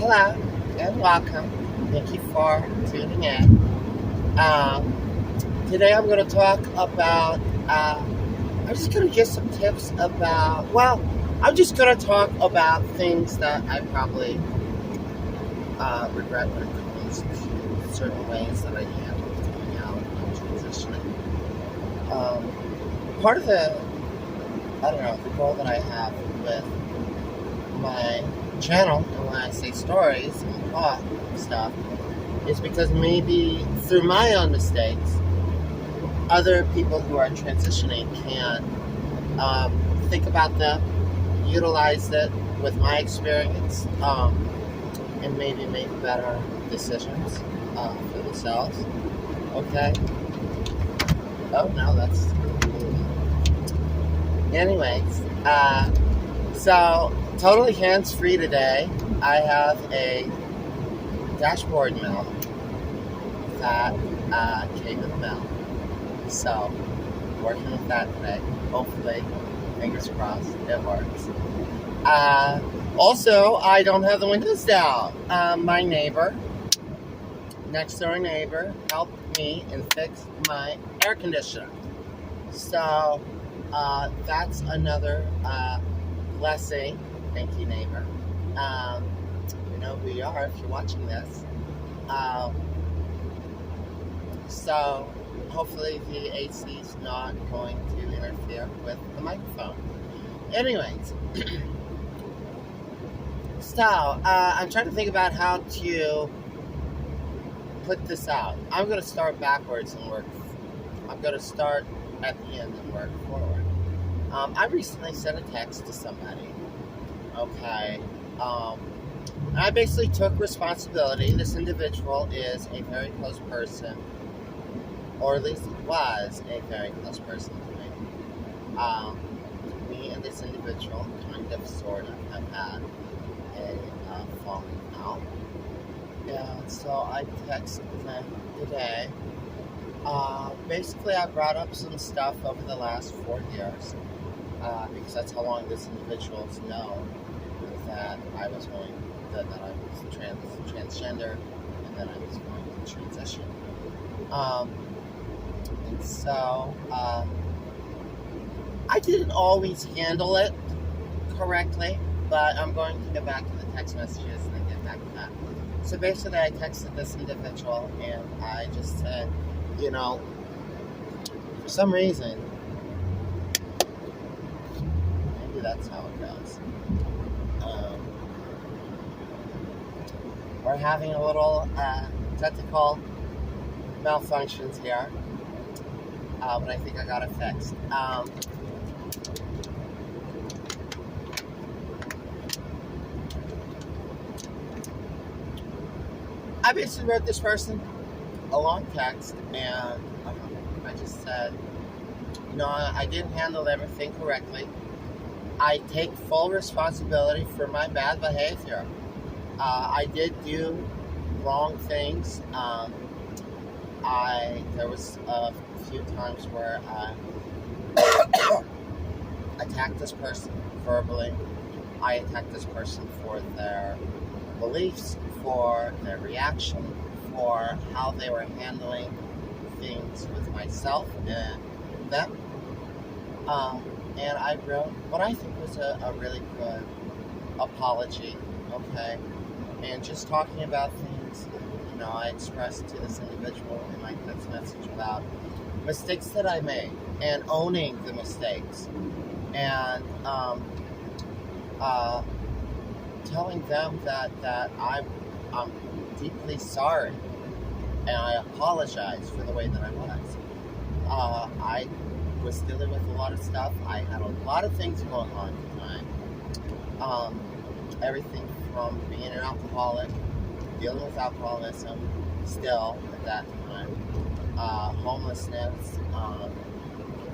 Hello and welcome. Thank you for tuning in. Today I'm going to talk about, I'm just going to give some tips about, I'm just going to talk about things that I probably regret when it comes to certain ways that I handle coming out and transitioning. Part of the goal that I have with my channel, and when I say stories and talk and stuff, is because maybe through my own mistakes, other people who are transitioning can think about them, utilize it with my experience, and maybe make better decisions for themselves. Okay? Oh, no, that's... Anyways, so totally hands-free today. I have a dashboard mill that came in the mail. So, working with that today. Hopefully, fingers crossed, it works. Also, I don't have the windows down. My neighbor, next door neighbor, helped me and fix my air conditioner. So, that's another blessing. Thank you, neighbor. You know who you are if you're watching this. So, hopefully the AC is not going to interfere with the microphone. Anyways, so I'm trying to think about how to put this out. I'm going to start backwards and work. I'm going to start at the end and work forward. I recently sent a text to somebody. Okay. I basically took responsibility. This individual is a very close person, or at least was a very close person to me. Me and this individual kind of, sort of, have had a falling out. And so I texted them today. Basically, I brought up some stuff over the last 4 years, because that's how long this individual's known that I was transgender, and that I was going to transition. And so, I didn't always handle it correctly, but I'm going to get back to the text messages and then get back to that. So basically, I texted this individual, and I just said, for some reason, maybe that's how it goes. We're having a little technical malfunctions here, but I think I got it fixed. I basically wrote this person a long text, and I just said, I didn't handle everything correctly. I take full responsibility for my bad behavior. I did do wrong things. There was a few times where I attacked this person verbally. I attacked this person for their beliefs, for their reaction, for how they were handling things with myself and them. And I wrote what I think was a really good apology, okay? And just talking about things, I expressed to this individual in my text message about mistakes that I made and owning the mistakes, and telling them that I'm deeply sorry and I apologize for the way that I was. I was dealing with a lot of stuff. I had a lot of things going on at the time. Everything from being an alcoholic, dealing with alcoholism still at that time, homelessness,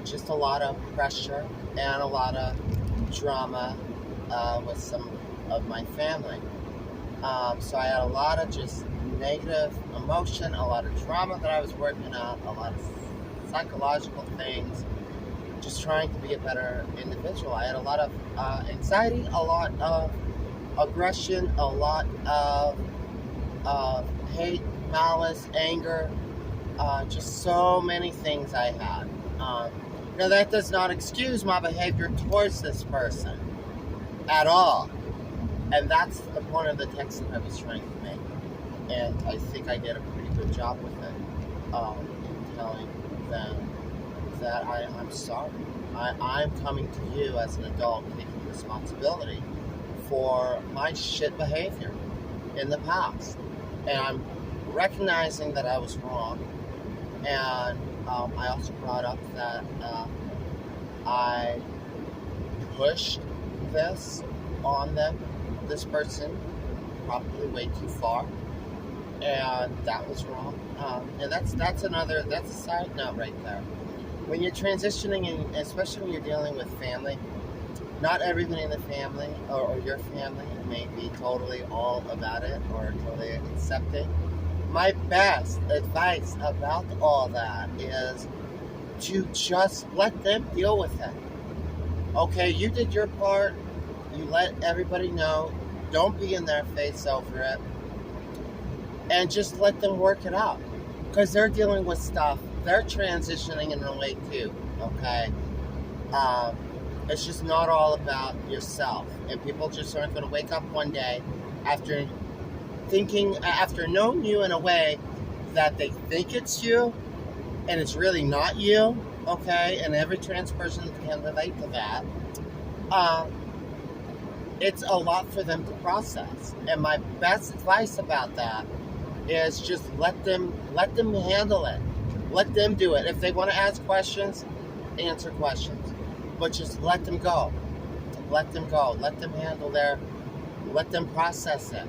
just a lot of pressure and a lot of drama with some of my family. So I had a lot of just negative emotion, a lot of trauma that I was working on, a lot of psychological things, just trying to be a better individual. I had a lot of anxiety, a lot of aggression, a lot of hate, malice, anger, just so many things I had. Now, that does not excuse my behavior towards this person at all. And that's one of the texts that I was trying to make. And I think I did a pretty good job with it, in telling them that I'm sorry. I'm coming to you as an adult, taking responsibility for my shit behavior in the past. And I'm recognizing that I was wrong. And I also brought up that I pushed this on this person, probably way too far, and that was wrong. And that's a side note right there. When you're transitioning, and especially when you're dealing with family, not everybody in the family or your family may be totally all about it or totally accepting. My best advice about all that is to just let them deal with it. Okay, you did your part. You let everybody know. Don't be in their face over it. And just let them work it out. Because they're dealing with stuff. They're transitioning in a way too. Okay? It's just not all about yourself. And people just aren't going to wake up one day after knowing you in a way that they think it's you and it's really not you. Okay? And every trans person can relate to that. It's a lot for them to process. And my best advice about that is just let them handle it. Let them do it. If they want to ask questions, answer questions. But just let them go. Let them go. Let them handle let them process it.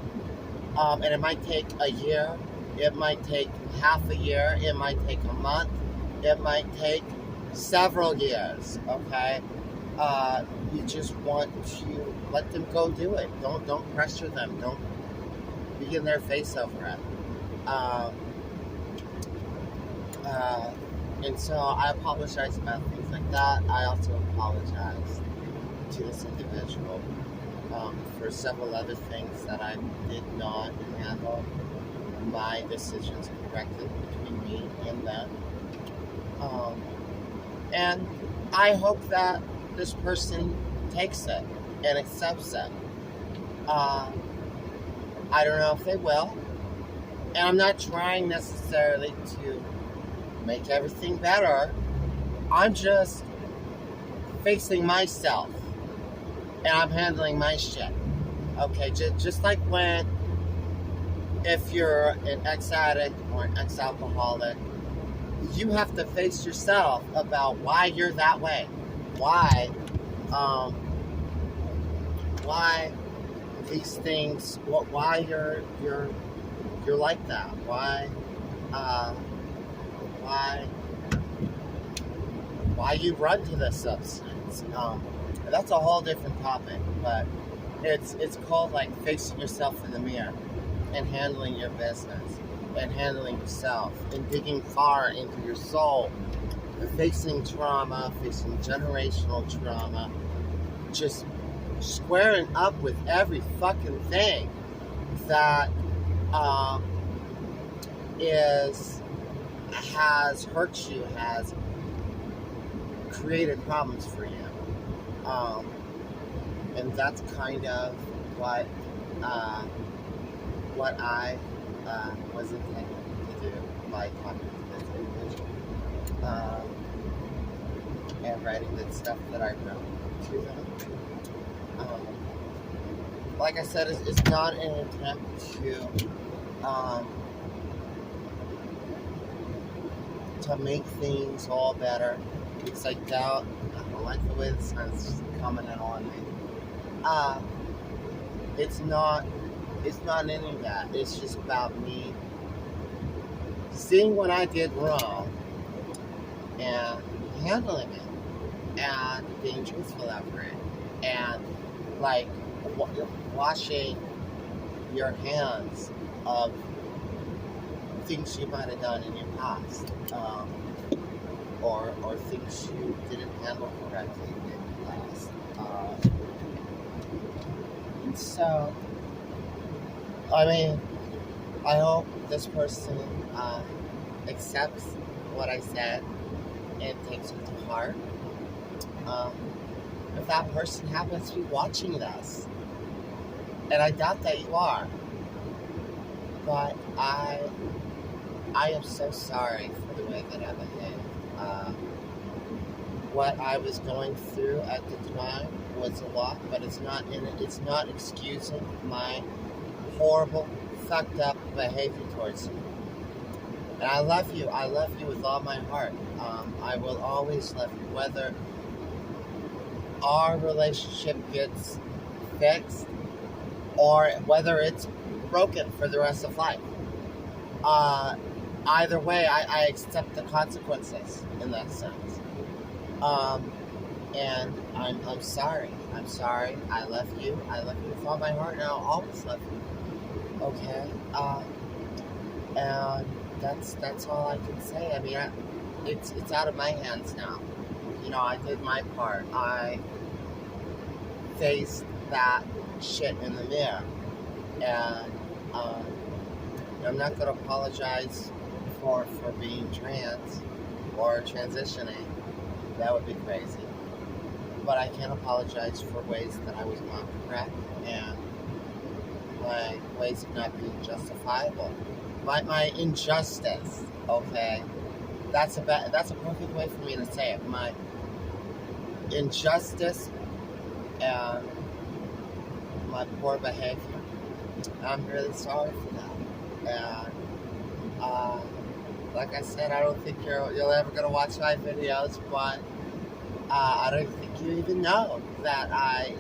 And it might take a year. It might take half a year. It might take a month. It might take several years. Okay? You just want to let them go do it. Don't pressure them. Don't be in their face over it. And so I apologize about things like that. I also apologize to this individual for several other things that I did not handle my decisions correctly between me and them. And I hope that this person takes it and accepts it. I don't know if they will. And I'm not trying necessarily to make everything better. I'm just facing myself. And I'm handling my shit. Okay, just like if you're an ex-addict or an ex-alcoholic, you have to face yourself about why you're that way. Why these things, why you're like that, why you run to this substance. That's a whole different topic, but it's called like facing yourself in the mirror and handling your business and handling yourself and digging far into your soul. Facing trauma, facing generational trauma, just squaring up with every fucking thing that has hurt you, has created problems for you. And that's kind of what I was intending to do by talking to this individual. And writing the stuff that I wrote to them. Like I said, it's not an attempt to make things all better, because I doubt, I don't like the way the sun's coming in on me. It's not any of that. It's just about me seeing what I did wrong and handling it and being truthful over it and like washing your hands of things you might have done in your past, or things you didn't handle correctly in your past. So, I mean, I hope this person accepts what I said and takes it to heart. Um, if that person happens to be watching this, and I doubt that you are, but I am so sorry for the way that I behaved. What I was going through at the time was a lot, but it's not excusing my horrible, fucked up behavior towards you. And I love you. I love you with all my heart. I will always love you, whether our relationship gets fixed or whether it's broken for the rest of life. Either way, I accept the consequences in that sense. And I'm sorry. I'm sorry. I love you. I love you with all my heart, and I'll always love you. Okay? And that's all I can say. I mean, it's out of my hands now. You know, I did my part. I faced that shit in the mirror, and I'm not going to apologize for being trans or transitioning. That would be crazy. But I can't apologize for ways that I was not correct and my ways of not being justifiable. My injustice, okay? That's a perfect way for me to say it. My injustice and my poor behavior. I'm really sorry for that. And like I said, I don't think you're ever gonna watch my videos, but I don't think you even know that I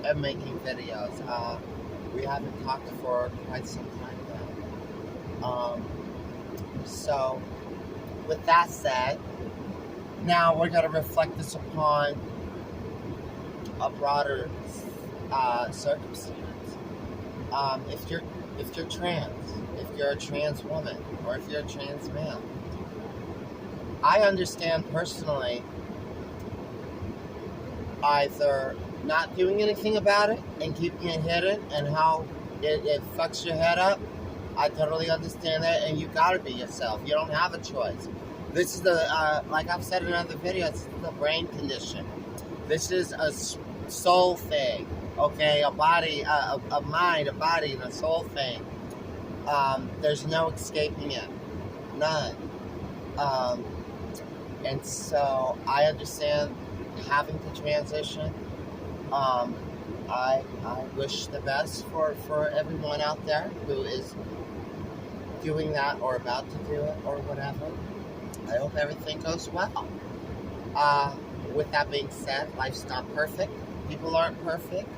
am making videos. We haven't talked for quite some time now. So, with that said, now we're gonna reflect this upon a broader circumstance. If you're trans, if you're a trans woman, or if you're a trans man, I understand personally either not doing anything about it and keeping it hidden and how it fucks your head up. I totally understand that, and you gotta be yourself. You don't have a choice. This is like I've said in other videos, this is the brain condition. This is a soul thing, okay? A body, a mind, a body, and a soul thing. There's no escaping it. None. And so I understand having to transition. I wish the best for everyone out there who is doing that or about to do it or whatever. I hope everything goes well. With that being said, life's not perfect. People aren't perfect.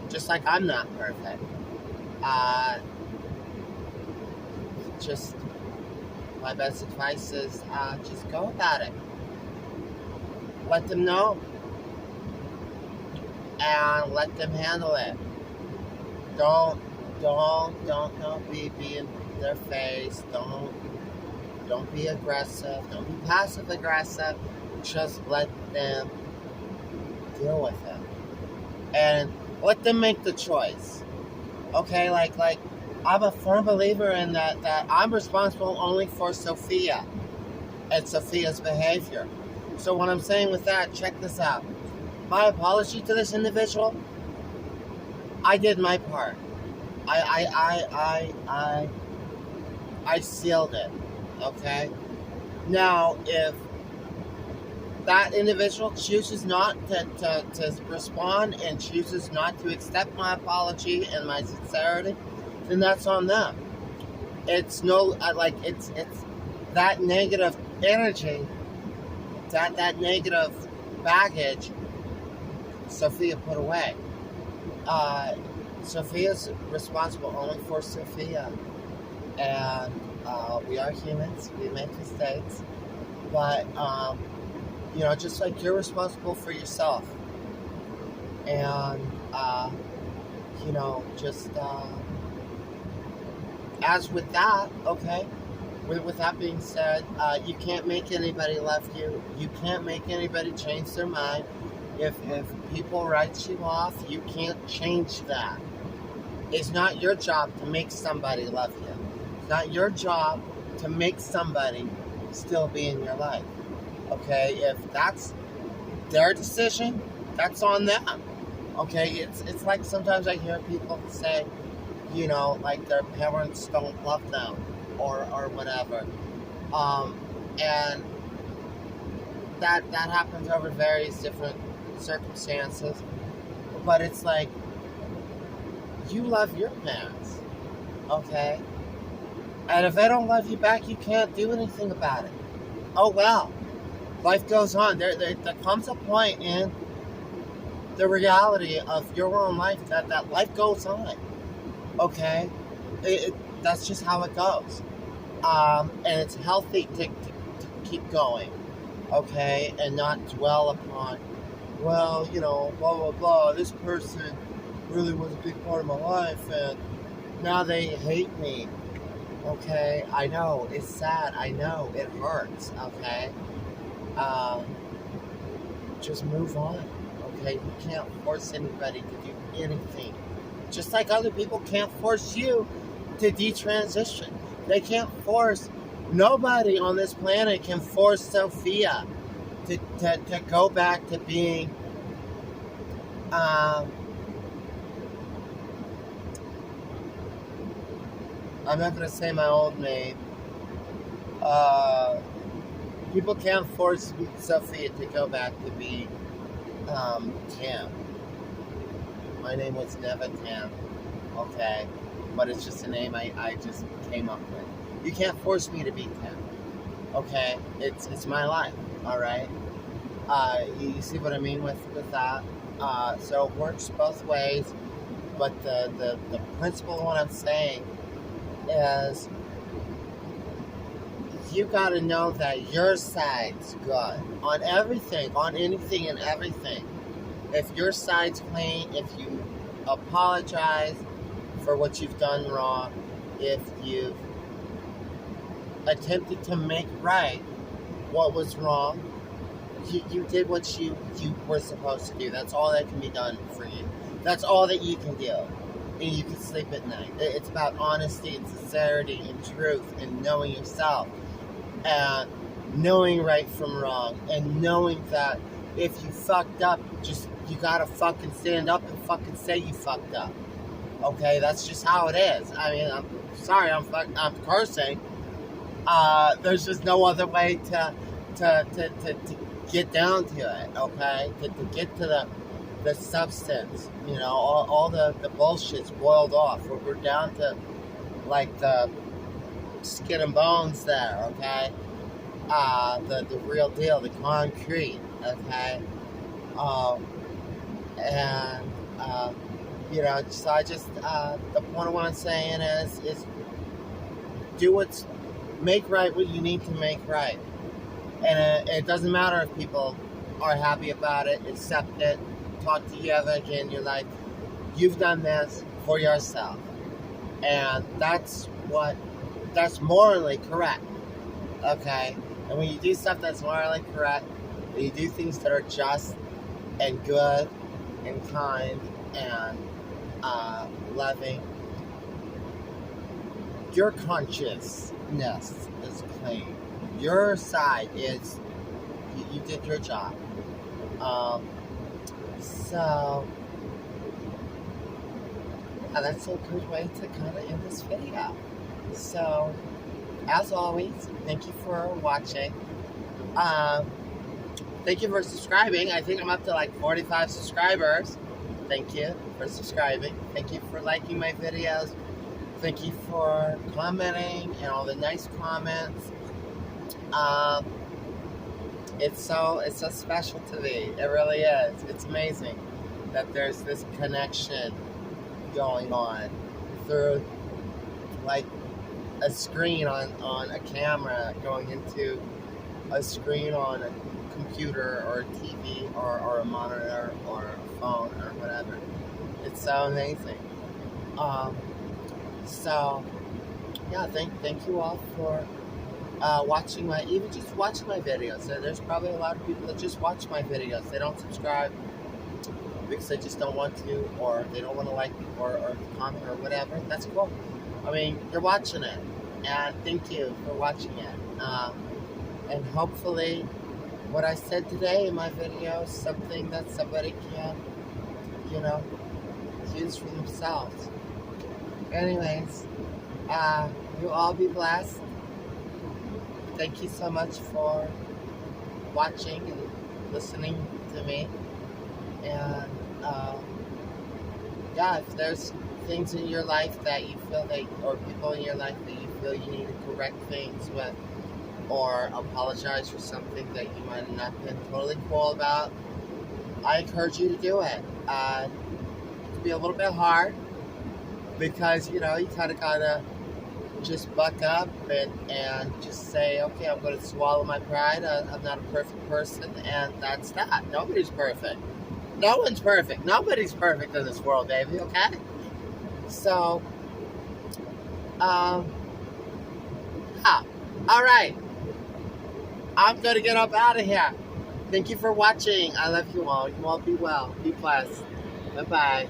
Just like I'm not perfect. Just my best advice is just go about it. Let them know. And let them handle it. Don't be in their face. Don't be aggressive. Don't be passive aggressive. Just let them deal with it. And let them make the choice. Okay, like I'm a firm believer in that I'm responsible only for Sophia and Sophia's behavior. So what I'm saying with that, check this out. My apology to this individual, I did my part. I sealed it. Okay? Now, if that individual chooses not to respond and chooses not to accept my apology and my sincerity, then that's on them. It's it's that negative energy, that negative baggage, Sophia put away. Sophia's responsible only for Sophia. And we are humans. We make mistakes. But, just like you're responsible for yourself. And, as with that, okay, with that being said, you can't make anybody love you. You can't make anybody change their mind. If people write you off, you can't change that. It's not your job to make somebody love you. It's not your job to make somebody still be in your life. Okay? If that's their decision, that's on them. Okay? It's like sometimes I hear people say, like their parents don't love them or whatever. And that happens over various different circumstances. But it's like, you love your parents, okay? And if they don't love you back, you can't do anything about it. Oh well, life goes on. There comes a point in the reality of your own life that life goes on, okay? That's just how it goes. And it's healthy to keep going, okay? And not dwell upon, well, blah, blah, blah, this person really was a big part of my life, and now they hate me. Okay, I know, it's sad, I know, it hurts, okay? Just move on, okay? You can't force anybody to do anything. Just like other people can't force you to detransition. They can't force, nobody on this planet can force Sophia to go back to being, I'm not going to say my old name. People can't force Sophia to go back to be Tam. My name was never Tam, okay? But it's just a name I just came up with. You can't force me to be Tam, okay? It's my life, all right? You see what I mean with that? So it works both ways, but the principle of what I'm saying is you got to know that your side's good on everything, on anything and everything. If your side's clean, if you apologize for what you've done wrong, if you've attempted to make right what was wrong, you did what you were supposed to do. That's all that can be done for you. That's all that you can do. And you can sleep at night. It's about honesty and sincerity and truth and knowing yourself and knowing right from wrong and knowing that if you fucked up, you gotta fucking stand up and fucking say you fucked up. Okay, that's just how it is. I mean, I'm sorry, I'm cursing. There's just no other way to get down to it. Okay, to get to the substance, all the bullshit's boiled off. We're down to like the skin and bones there, okay? The real deal, the concrete, okay? So I just the point of what I'm saying is make right what you need to make right, and it doesn't matter if people are happy about it, accept it, talk to you ever again in your life. You've done this for yourself, and that's morally correct, okay? And when you do stuff that's morally correct, and you do things that are just and good and kind and loving, your consciousness is clean. Your side is, you did your job. So, that's a good way to kind of end this video. So, as always, thank you for watching. Thank you for subscribing. I think I'm up to like 45 subscribers. Thank you for subscribing. Thank you for liking my videos. Thank you for commenting and all the nice comments. It's so special to me. It really is. It's amazing that there's this connection going on through like a screen on a camera going into a screen on a computer or a TV or a monitor or a phone or whatever. It's so amazing. So yeah, thank you all for watching my videos. So there's probably a lot of people that just watch my videos. They don't subscribe. because they just don't want to, or they don't want to like or comment or whatever, that's cool. I mean, you're watching it, and thank you for watching it. And hopefully, what I said today in my video is something that somebody can, you know, use for themselves. Anyways, you all be blessed. Thank you so much for watching and listening to me. And yeah, if there's things in your life that you feel that, or people in your life that you feel you need to correct things with, or apologize for something that you might have not been totally cool about, I encourage you to do it. It can be a little bit hard because, you know, you kind of gotta just buck up and just say, okay, I'm going to swallow my pride. I'm not a perfect person, and that's that. Nobody's perfect. No one's perfect. Nobody's perfect in this world, baby, okay? So, yeah. All right. I'm going to get up out of here. Thank you for watching. I love you all. You all be well. Be blessed. Bye-bye.